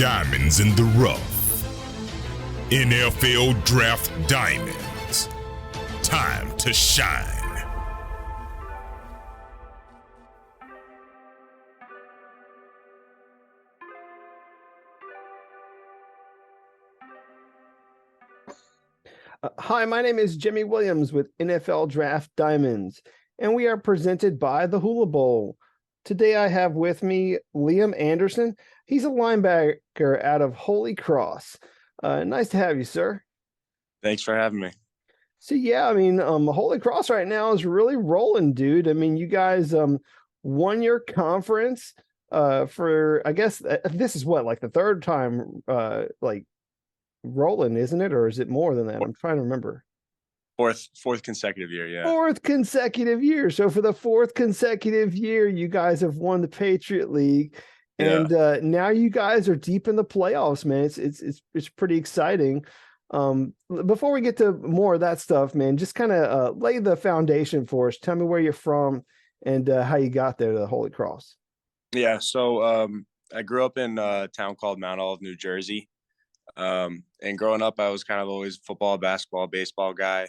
Diamonds in the rough. NFL Draft Diamonds. Time to shine. Hi, my name is Jimmy Williams with NFL Draft Diamonds, and we are presented by the Hula Bowl. Today I have with me Liam Anderson. He's a linebacker out of Holy Cross. Nice to have you, sir. Thanks for having me. So yeah, I mean, Holy Cross right now is really rolling, dude. I mean, you guys won your conference for, I guess this is what, like the third time like rolling, isn't it? Or is it more than that? I'm trying to remember. Fourth consecutive year, yeah. Fourth consecutive year. So for the fourth consecutive year, you guys have won the Patriot League, and now you guys are deep in the playoffs, man. It's pretty exciting. Before we get to more of that stuff, man, just kind of lay the foundation for us. Tell me where you're from and how you got there to the Holy Cross. Yeah, so I grew up in a town called Mount Olive, New Jersey. And growing up, I was kind of always football, basketball, baseball guy.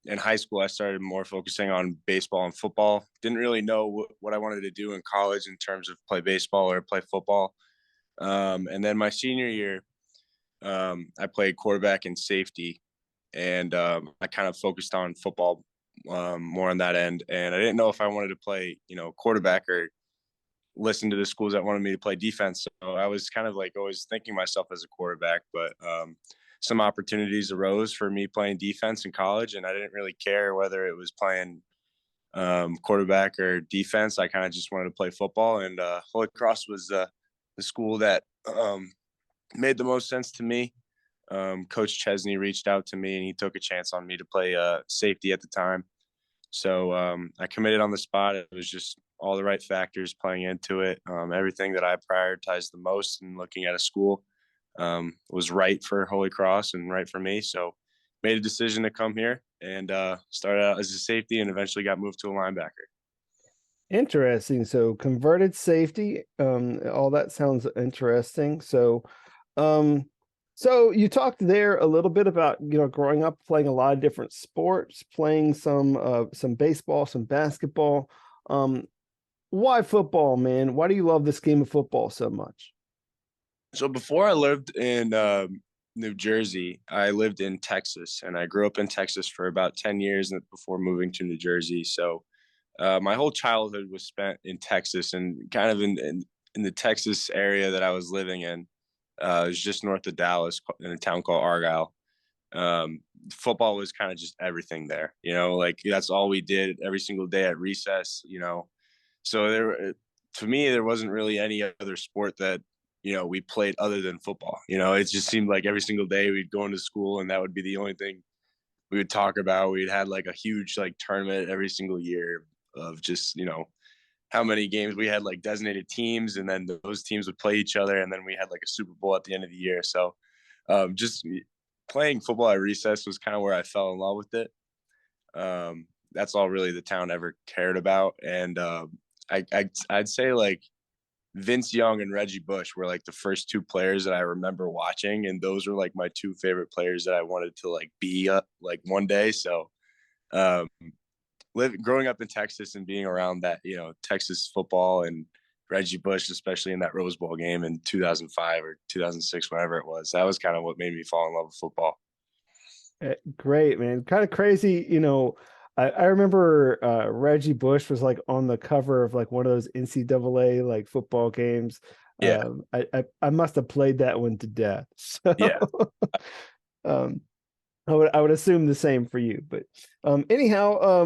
In high school, I started more focusing on baseball and football. Didn't really know what I wanted to do in college in terms of play baseball or play football. And then my senior year, I played quarterback and safety, and I kind of focused on football more on that end. And I didn't know if I wanted to play, quarterback or listen to the schools that wanted me to play defense. So I was kind of like always thinking myself as a quarterback, but some opportunities arose for me playing defense in college, and I didn't really care whether it was playing quarterback or defense. I kind of just wanted to play football, and Holy Cross was the school that made the most sense to me. Coach Chesney reached out to me, and he took a chance on me to play safety at the time. So I committed on the spot. It was just all the right factors playing into it. Everything that I prioritized the most in looking at a school was right for Holy Cross and right for me. So made a decision to come here and started out as a safety and eventually got moved to a linebacker. Interesting. So converted safety, all that sounds interesting. So so you talked there a little bit about, growing up playing a lot of different sports, playing some baseball, some basketball. Why football, man? Why do you love this game of football so much? So before I lived in New Jersey, I lived in Texas, and I grew up in Texas for about 10 years before moving to New Jersey. So my whole childhood was spent in Texas, and kind of in the Texas area that I was living in. It was just north of Dallas in a town called Argyle. Football was kind of just everything there, like that's all we did every single day at recess, So to me, there wasn't really any other sport that, we played other than football. It just seemed like every single day we'd go into school and that would be the only thing we would talk about. We'd had like a huge like tournament every single year of just, how many games we had, like designated teams, and then those teams would play each other. And then we had like a Super Bowl at the end of the year. So just playing football at recess was kind of where I fell in love with it. That's all really the town ever cared about. And I'd say like Vince Young and Reggie Bush were like the first two players that I remember watching. And those were like my two favorite players that I wanted to like be like one day. So growing up in Texas and being around that, Texas football and Reggie Bush, especially in that Rose Bowl game in 2005 or 2006, whenever it was, that was kind of what made me fall in love with football. Great, man. Kind of crazy. I remember Reggie Bush was like on the cover of like one of those NCAA like football games. Yeah. I must have played that one to death. So, Yeah. I would assume the same for you. But anyhow,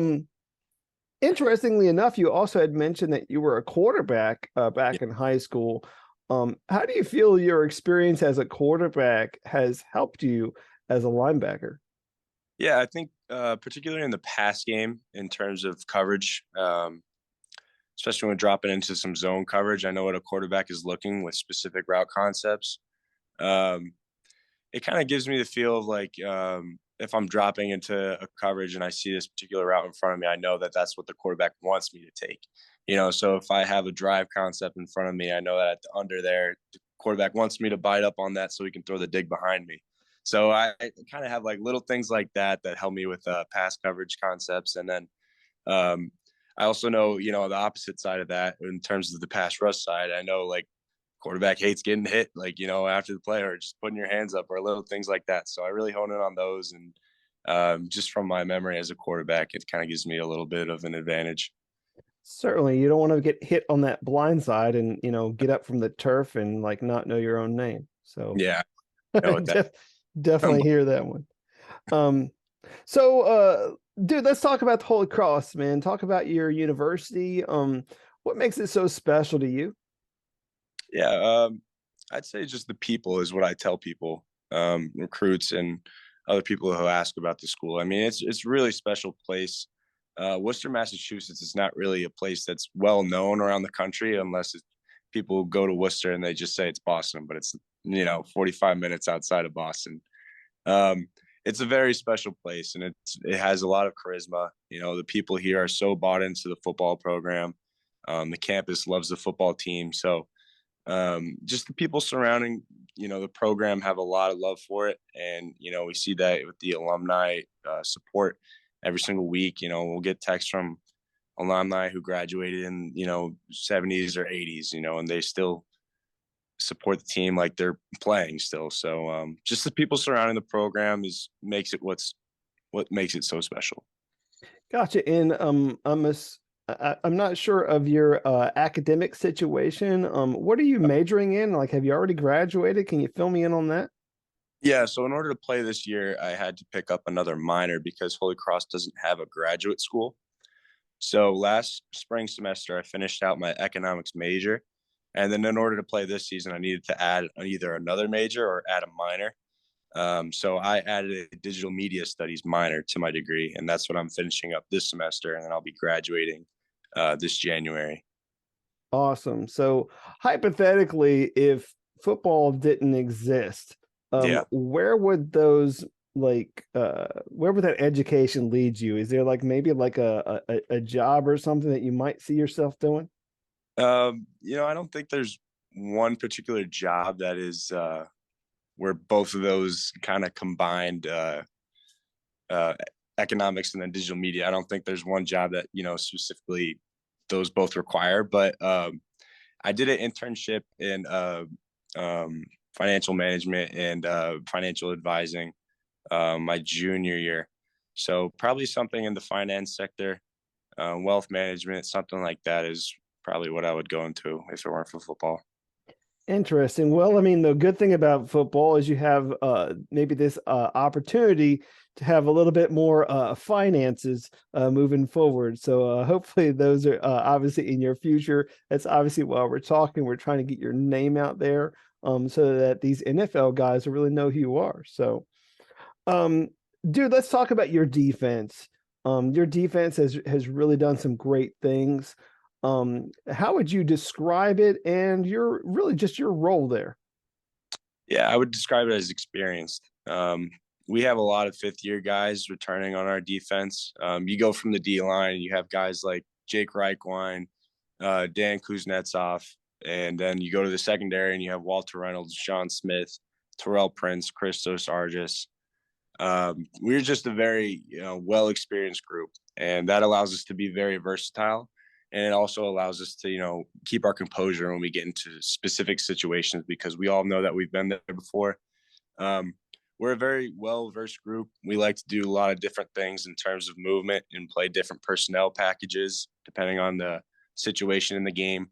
interestingly enough, you also had mentioned that you were a quarterback back in high school. How do you feel your experience as a quarterback has helped you as a linebacker? Yeah, I think particularly in the pass game in terms of coverage, especially when dropping into some zone coverage, I know what a quarterback is looking with specific route concepts. It kind of gives me the feel of like if I'm dropping into a coverage and I see this particular route in front of me, I know that that's what the quarterback wants me to take. So if I have a drive concept in front of me, I know that under there, quarterback wants me to bite up on that so he can throw the dig behind me. So I kind of have like little things like that that help me with pass coverage concepts. And then um, I also know, the opposite side of that in terms of the pass rush side. I know like quarterback hates getting hit, like, after the play or just putting your hands up or little things like that. So I really hone in on those. And just from my memory as a quarterback, it kind of gives me a little bit of an advantage. Certainly, you don't want to get hit on that blind side and, get up from the turf and like not know your own name. So Yeah. I know what that. definitely hear that one. Um, so dude, let's talk about the Holy Cross, man. Talk about your university. What makes it so special to you? Yeah, I'd say just the people is what I tell people, recruits and other people who ask about the school. I mean, it's a really special place. Worcester, Massachusetts is not really a place that's well known around the country unless people go to Worcester and they just say it's Boston, but it's 45 minutes outside of Boston. Um, it's a very special place, and it has a lot of charisma. The people here are so bought into the football program. The campus loves the football team, so just the people surrounding the program have a lot of love for it, and we see that with the alumni support every single week. We'll get texts from alumni who graduated in 70s or 80s, and they still support the team like they're playing still. So just the people surrounding the program makes it what makes it so special. Gotcha. And I'm not sure of your academic situation. What are you majoring in? Like, have you already graduated? Can you fill me in on that? Yeah, so in order to play this year, I had to pick up another minor because Holy Cross doesn't have a graduate school. So last spring semester, I finished out my economics major. And then in order to play this season, I needed to add either another major or add a minor. So I added a digital media studies minor to my degree, and that's what I'm finishing up this semester. And then I'll be graduating this January. Awesome. So hypothetically, if football didn't exist, Yeah. where would those where would that education lead you? Is there like maybe like a job or something that you might see yourself doing? I don't think there's one particular job that is where both of those kind of combined uh, economics and then digital media. I don't think there's one job that specifically those both require. But I did an internship in financial management and financial advising my junior year. So probably something in the finance sector, wealth management, something like that is probably what I would go into if it weren't for football. Interesting. Well, I mean, the good thing about football is you have maybe this opportunity to have a little bit more finances moving forward. So hopefully those are obviously in your future. That's obviously while we're talking, we're trying to get your name out there so that these NFL guys will really know who you are. So, um, dude, let's talk about your defense. Your defense has really done some great things. How would you describe it and your really just your role there? Yeah, I would describe it as experienced. We have a lot of fifth year guys returning on our defense. You go from the D line, you have guys like Jake Reichwein, Dan Kuznetsov, and then you go to the secondary and you have Walter Reynolds, Sean Smith, Terrell Prince, Christos Argis. We're just a very well experienced group, and that allows us to be very versatile. And it also allows us to keep our composure when we get into specific situations because we all know that we've been there before. We're a very well versed group. We like to do a lot of different things in terms of movement and play different personnel packages depending on the situation in the game.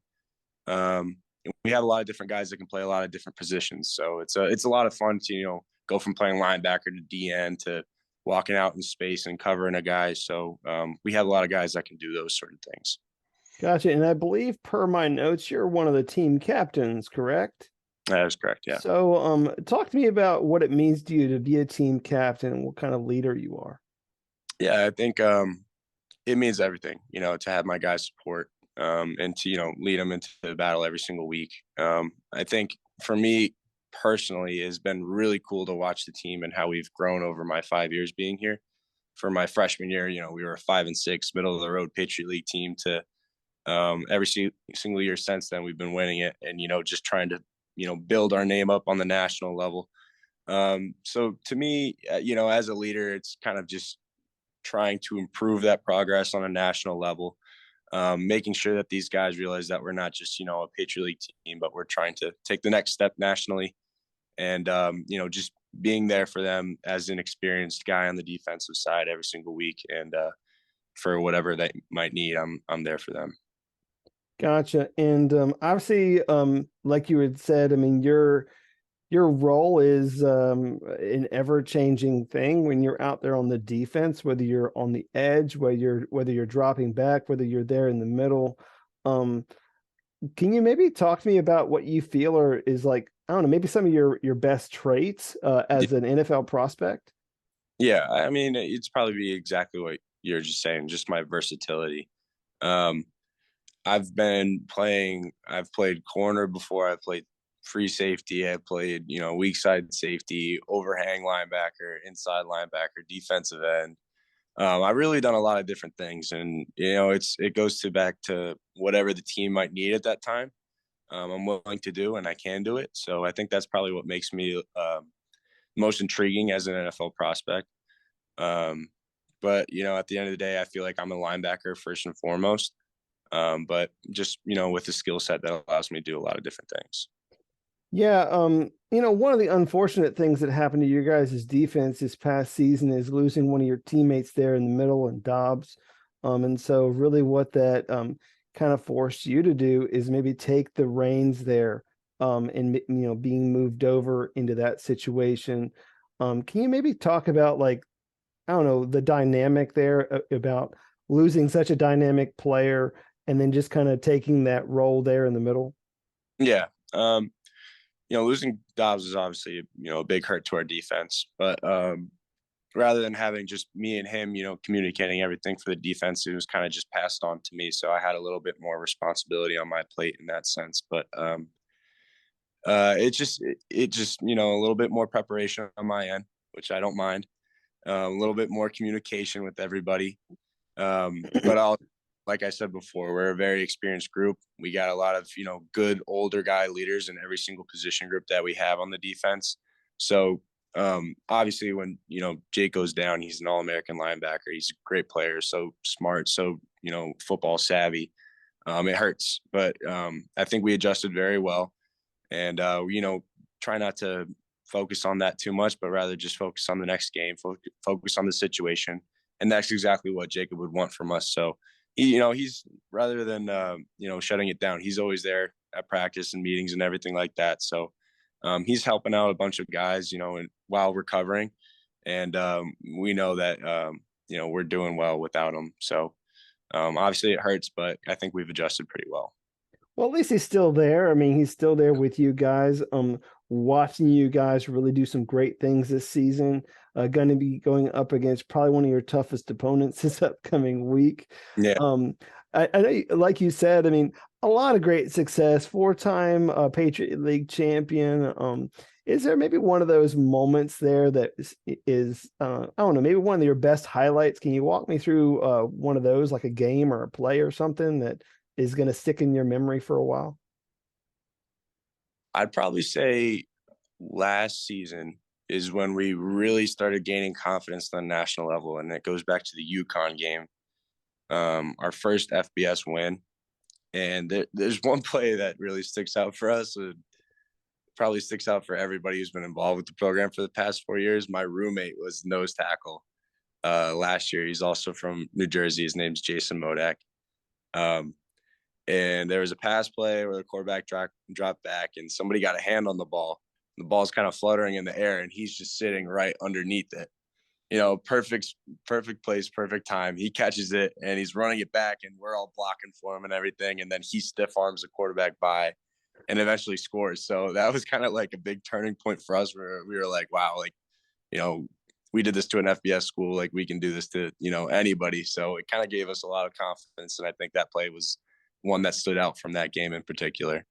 We have a lot of different guys that can play a lot of different positions, so it's a lot of fun to go from playing linebacker to DN to walking out in space and covering a guy. So we have a lot of guys that can do those sort of things. Gotcha. And I believe per my notes, you're one of the team captains, correct? That is correct. Yeah. So talk to me about what it means to you to be a team captain and what kind of leader you are. Yeah, I think it means everything, to have my guys support and to, lead them into the battle every single week. I think for me personally, it's been really cool to watch the team and how we've grown over my 5 years being here. For my freshman year, we were a 5-6 middle of the road Patriot League team to every single year since then, we've been winning it and, just trying to build our name up on the national level. So to me, as a leader, it's kind of just trying to improve that progress on a national level, making sure that these guys realize that we're not just, a Patriot League team, but we're trying to take the next step nationally, and, just being there for them as an experienced guy on the defensive side every single week. And for whatever they might need, I'm there for them. Gotcha. And obviously, like you had said, I mean, your role is an ever-changing thing when you're out there on the defense, whether you're on the edge, whether you're dropping back, whether you're there in the middle. Can you maybe talk to me about what you feel or is like, I don't know, maybe some of your best traits as an NFL prospect? Yeah, I mean, it's probably be exactly what you're just saying, just my versatility. Um, I've played corner before. I've played free safety. I've played, weak side safety, overhang linebacker, inside linebacker, defensive end. I've really done a lot of different things, and it goes back to whatever the team might need at that time. I'm willing to do, and I can do it. So I think that's probably what makes me most intriguing as an NFL prospect. But at the end of the day, I feel like I'm a linebacker first and foremost. But just with a skill set that allows me to do a lot of different things. Yeah, one of the unfortunate things that happened to your guys' defense this past season is losing one of your teammates there in the middle and Dobbs. And so really what that kind of forced you to do is maybe take the reins there and being moved over into that situation. Can you maybe talk about like, I don't know, the dynamic there about losing such a dynamic player and then just kind of taking that role there in the middle? Yeah. Losing Dobbs is obviously, a big hurt to our defense, but rather than having just me and him, communicating everything for the defense, it was kind of just passed on to me. So I had a little bit more responsibility on my plate in that sense. But it just, a little bit more preparation on my end, which I don't mind. A little bit more communication with everybody. But like I said before, we're a very experienced group. We got a lot of, good older guy leaders in every single position group that we have on the defense. So obviously when, Jake goes down, he's an All-American linebacker. He's a great player, so smart, so, football savvy. It hurts, but I think we adjusted very well. And, try not to focus on that too much, but rather just focus on the next game, focus on the situation. And that's exactly what Jacob would want from us. So, he's rather than, shutting it down, he's always there at practice and meetings and everything like that. So he's helping out a bunch of guys, while recovering. And we know that, we're doing well without him. So obviously it hurts, but I think we've adjusted pretty well. Well, at least he's still there. I mean, he's still there with you guys. Watching you guys really do some great things this season. Going to be going up against probably one of your toughest opponents this upcoming week. Yeah. I know, like you said, I mean, a lot of great success, 4-time Patriot League champion. Is there maybe one of those moments there that is I don't know, maybe one of your best highlights? Can you walk me through one of those, like a game or a play or something that is going to stick in your memory for a while? I'd probably say last season is when we really started gaining confidence on the national level, and it goes back to the UConn game, our first FBS win. And there's one play that really sticks out for us. It probably sticks out for everybody who's been involved with the program for the past 4 years. My roommate was nose tackle last year. He's also from New Jersey. His name's Jason Modak. And there was a pass play where the quarterback dropped back and somebody got a hand on the ball. The ball's kind of fluttering in the air and he's just sitting right underneath it. Perfect place, perfect time. He catches it and he's running it back and we're all blocking for him and everything. And then he stiff arms the quarterback by and eventually scores. So that was kind of like a big turning point for us where we were like, wow, like, we did this to an FBS school. Like we can do this to, anybody. So it kind of gave us a lot of confidence. And I think that play was one that stood out from that game in particular.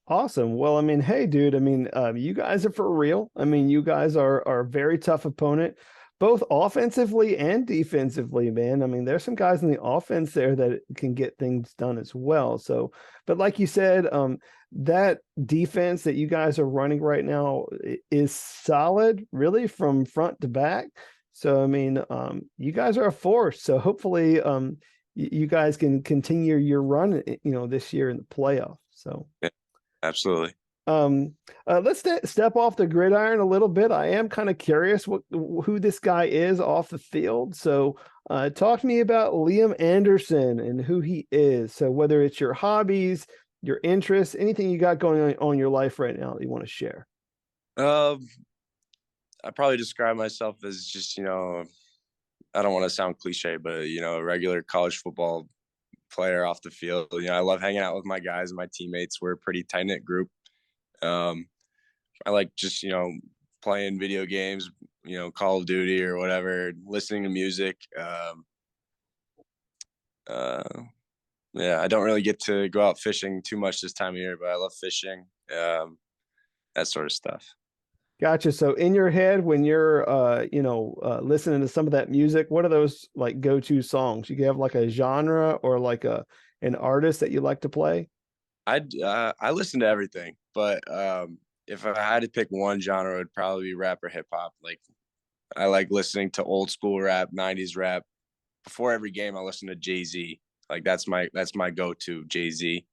Awesome. Well, I mean, hey, dude, I mean, you guys are for real. I mean, you guys are a very tough opponent. both offensively and defensively, man. I mean, there's some guys in the offense there that can get things done as well. So, but like you said, that defense that you guys are running right now is solid, really from front to back. So, I mean, you guys are a force. So hopefully, you guys can continue your run, this year in the playoff. So, Yeah, absolutely. Let's step off the gridiron a little bit. I am kind of curious who this guy is off the field. So, talk to me about Liam Anderson and who he is. So, whether it's your hobbies, your interests, anything you got going on in your life right now that you want to share. I probably describe myself as just, I don't want to sound cliche, but a regular college football player off the field. I love hanging out with my guys and my teammates. We're a pretty tight knit group. I like just, playing video games, Call of Duty or whatever, listening to music. Yeah, I don't really get to go out fishing too much this time of year, but I love fishing, that sort of stuff. Gotcha. So in your head, when you're, listening to some of that music, what are those like go-to songs? You have like a genre or like an artist that you like to play? I listen to everything, but if I had to pick one genre, it would probably be rap or hip hop. Like I like listening to old school rap, 90s rap. Before every game, I listen to Jay-Z. Like that's my go-to, Jay-Z.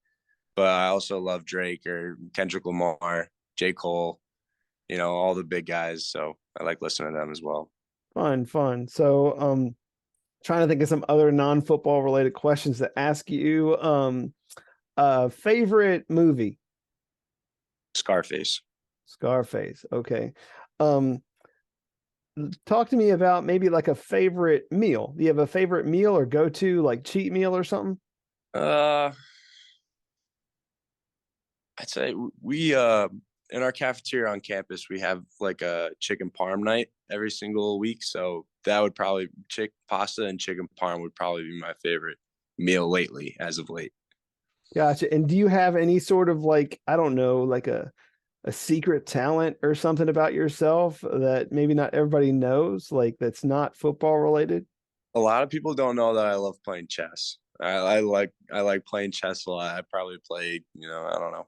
But I also love Drake or Kendrick Lamar, J. Cole, all the big guys. So I like listening to them as well. Fun. So, trying to think of some other non-football related questions to ask you. Favorite movie? Scarface. Scarface. Okay. Talk to me about maybe like a favorite meal. Do you have a favorite meal or go-to like cheat meal or something? I'd say we in our cafeteria on campus we have like a chicken parm night every single week. So that would probably pasta and chicken parm would probably be my favorite meal lately, as of late. Gotcha. And do you have any sort of like, I don't know, like a secret talent or something about yourself that maybe not everybody knows, like that's not football related? A lot of people don't know that I love playing chess. I like playing chess a lot. I probably play, I don't know,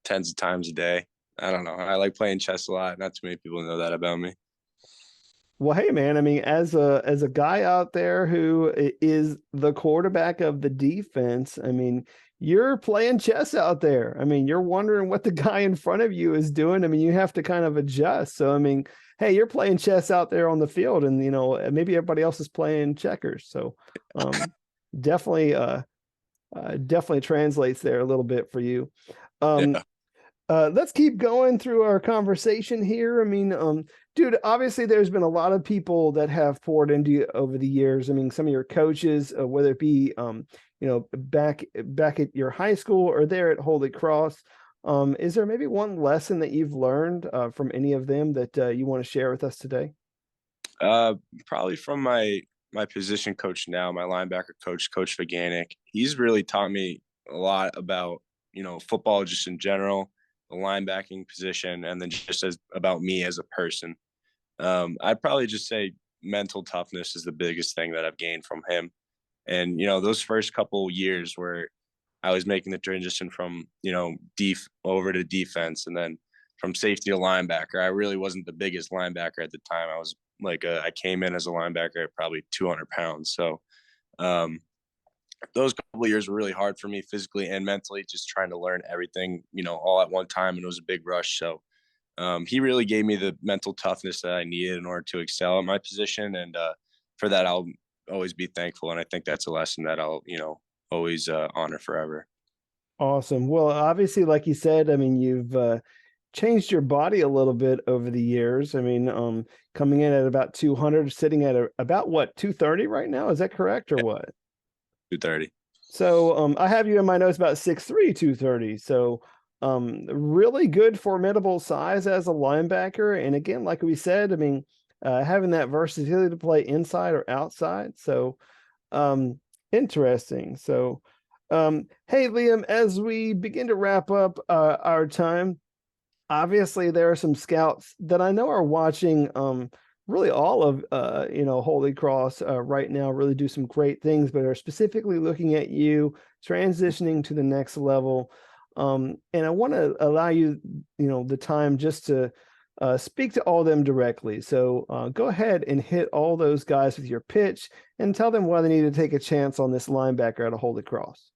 tens of times a day. I don't know. I like playing chess a lot. Not too many people know that about me. Well, hey man, I mean, as a guy out there who is the quarterback of the defense, I mean, you're playing chess out there. I mean, you're wondering what the guy in front of you is doing. I mean, you have to kind of adjust. So, I mean, hey, you're playing chess out there on the field, and maybe everybody else is playing checkers. So, definitely, definitely translates there a little bit for you. Yeah. Let's keep going through our conversation here. I mean, dude, obviously there's been a lot of people that have poured into you over the years. I mean, some of your coaches, whether it be, back at your high school or there at Holy Cross. Is there maybe one lesson that you've learned from any of them that you want to share with us today? Probably from my position coach now, my linebacker coach, Coach Vaganic. He's really taught me a lot about, football just in general, the linebacking position, and then just about me as a person. I'd probably just say mental toughness is the biggest thing that I've gained from him. And, those first couple years where I was making the transition from, over to defense and then from safety to linebacker, I really wasn't the biggest linebacker at the time. I was like, I came in as a linebacker at probably 200 pounds. So those couple of years were really hard for me physically and mentally, just trying to learn everything, all at one time. And it was a big rush. So he really gave me the mental toughness that I needed in order to excel at my position. And for that, I'll always be thankful. And I think that's a lesson that I'll, always honor forever. Awesome. Well, obviously, like you said, I mean, you've changed your body a little bit over the years. I mean, coming in at about 200, sitting at about what, 230 right now? Is that correct or what? 230. So I have you in my notes about 6'3", 230. So really good, formidable size as a linebacker. And again, like we said, I mean, having that versatility to play inside or outside. So interesting. So hey, Liam, as we begin to wrap up our time, obviously there are some scouts that I know are watching really all of Holy Cross right now really do some great things, but are specifically looking at you transitioning to the next level. And I want to allow you, the time just to speak to all of them directly. So go ahead and hit all those guys with your pitch and tell them why they need to take a chance on this linebacker out of Holy Cross.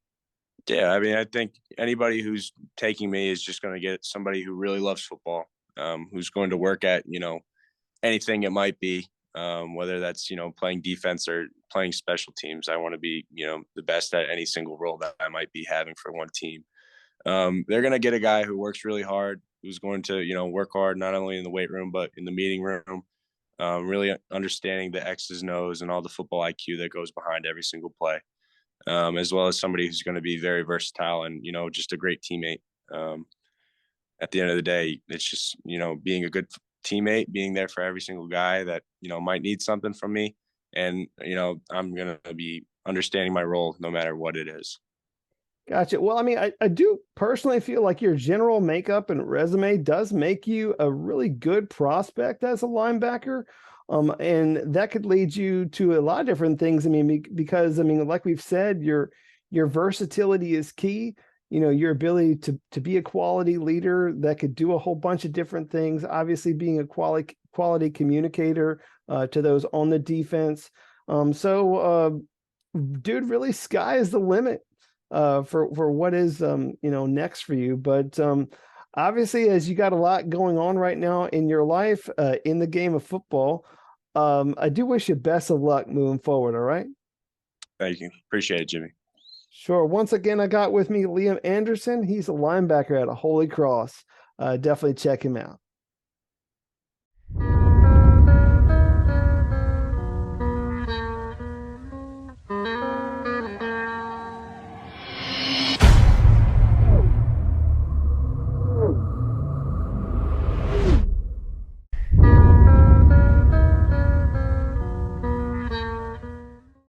Yeah, I mean, I think anybody who's taking me is just going to get somebody who really loves football, who's going to work at, anything it might be, whether that's, playing defense or playing special teams. I want to be, the best at any single role that I might be having for one team. They're going to get a guy who works really hard, who's going to, work hard, not only in the weight room, but in the meeting room, really understanding the X's and O's and all the football IQ that goes behind every single play. As well as somebody who's going to be very versatile and, just a great teammate. At the end of the day, it's just, being a good teammate, being there for every single guy that, might need something from me. And, I'm going to be understanding my role no matter what it is. Gotcha. Well, I mean, I do personally feel like your general makeup and resume does make you a really good prospect as a linebacker. And that could lead you to a lot of different things. I mean, because like we've said, your versatility is key. Your ability to be a quality leader that could do a whole bunch of different things. Obviously, being a quality communicator to those on the defense. Dude, really, sky is the limit for what is next for you. But obviously, as you got a lot going on right now in your life in the game of football, I do wish you best of luck moving forward. All right. Thank you. Appreciate it, Jimmy. Sure. Once again, I got with me Liam Anderson. He's a linebacker at Holy Cross. Definitely check him out.